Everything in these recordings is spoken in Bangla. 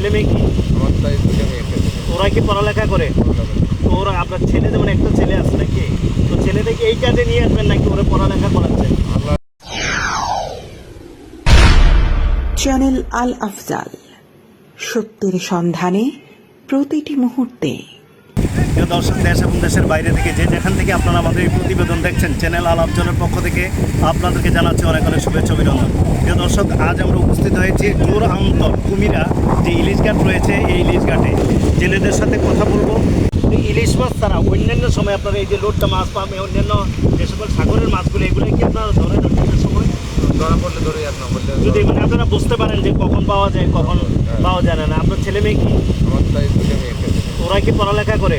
ছেলে মেয়ে কি? আমার তাই দুটো মেয়ে খেলে ওরা কি পড়ালেখা করে? তো ওরা আপনার ছেলে যেমন একটা ছেলে আছে নাকি, তো ছেলেটাকে এই কাজে নিয়ে আসবেন নাকি ওরা পড়ালেখা করাচ্ছেন? আল্লাহ চ্যানেল আল আফজাল, সত্যের সন্ধানে প্রতিটি মুহূর্তে। প্রিয় দর্শক, দেশ এবং দেশের বাইরে থেকে যে যেখান থেকে আপনারা আমাদের এই প্রতিবেদন দেখছেন, চ্যানেল আল আফজালের পক্ষ থেকে আপনাদেরকে জানাচ্ছি অনেক অনেক শুভেচ্ছা অভিনন্দন। প্রিয় দর্শক, আজ আমরা উপস্থিত হয়েছি জোরহামতল কুমিরা যে ইলিশ ঘাট রয়েছে, এই ইলিশ ঘাটে জেলেদের সাথে কথা বলবো। এই ইলিশ মাছ ছাড়া অন্যান্য সময় আপনারা এই যে লোটটা মাছ পাবেন, অন্যান্য যে সকল সাগরের মাছগুলো, এগুলো কি আপনারা ধরেন অন্যান্য সময়? ধরা পড়লে ধরে আপনার বললে যদি মানে আপনারা বুঝতে পারেন যে কখন পাওয়া যায় কখন পাওয়া যায় না। আপনার ছেলে মেয়ে কি? আমার তাই দুটো মেয়ে খেলে ওরা কি পড়ালেখা করে?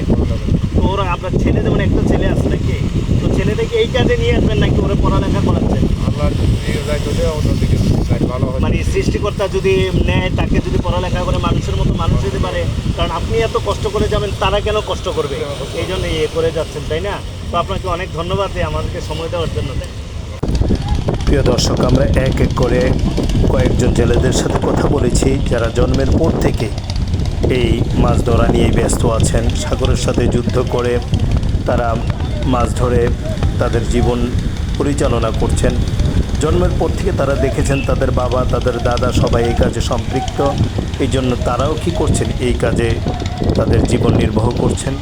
তো ওরা আপনার ছেলে যেমন একটা ছেলে আছে নাকি, তো ছেলেটাকে এই কাজে নিয়ে আসবেন নাকি ওরা পড়ালেখা করাচ্ছেন? আল্লাহ দিকে যায় যদি অন্যদিকে যায় ভালো হয়। মানে সৃষ্টিকর্তা যদি নেয়, তাকে যদি পড়ালেখা করে মানুষের মতো মানুষ হতে পারে, কারণ আপনি এত কষ্ট করে যাবেন, তারা কেন কষ্ট করবে? এই জন্য ইয়ে করে যাচ্ছেন, তাই না? তো আপনাকে অনেক ধন্যবাদ আমাদেরকে সময় দেওয়ার জন্য। প্রিয় দর্শক, আমরা এক এক করে কয়েকজন জেলেদের সাথে কথা বলেছি যারা জন্মের পর থেকে এই মাছ ধরা নিয়ে ব্যস্ত আছেন। সাগরের সাথে যুদ্ধ করে তারা মাছ ধরে তাদের জীবন পরিচালনা করছেন। জন্মের পর থেকে তারা দেখেছেন তাদের বাবা, তাদের দাদা সবাই এই কাজে সম্পৃক্ত। এই জন্য তারাও কী করছেন, এই কাজে তাদের জীবন নির্বাহ করছেন।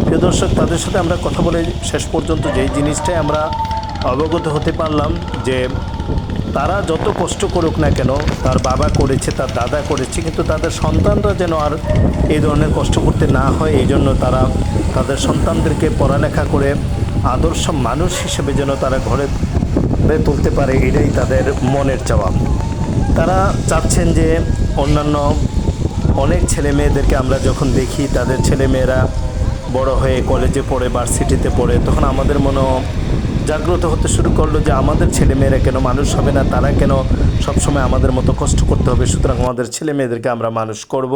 প্রিয় দর্শক, তাদের সাথে আমরা কথা বলে শেষ পর্যন্ত যেই জিনিসটাই আমরা অবগত হতে পারলাম যে তারা যত কষ্ট করুক না কেন, তার বাবা করেছে, তার দাদা করেছে, কিন্তু তাদের সন্তানরা যেন আর এই ধরনের কষ্ট করতে না হয়, এই জন্য তারা তাদের সন্তানদেরকে পড়ালেখা করে আদর্শ মানুষ হিসেবে যেন তারা ঘরে তুলতে পারে, এটাই তাদের মনের চাওয়া। তারা চাচ্ছেন যে অন্যান্য অনেক ছেলে মেয়েদেরকে আমরা যখন দেখি, তাদের ছেলে মেয়েরা বড় হয়ে কলেজে পড়ে, ভার্সিটিতে পড়ে, তখন আমাদের মনে জাগ্রত হতে শুরু করলো যে আমাদের ছেলেমেয়েরা কেন মানুষ হবে না, তারা কেন সবসময় আমাদের মতো কষ্ট করতে হবে। সুতরাং আমাদের ছেলে মেয়েদেরকে আমরা মানুষ করব।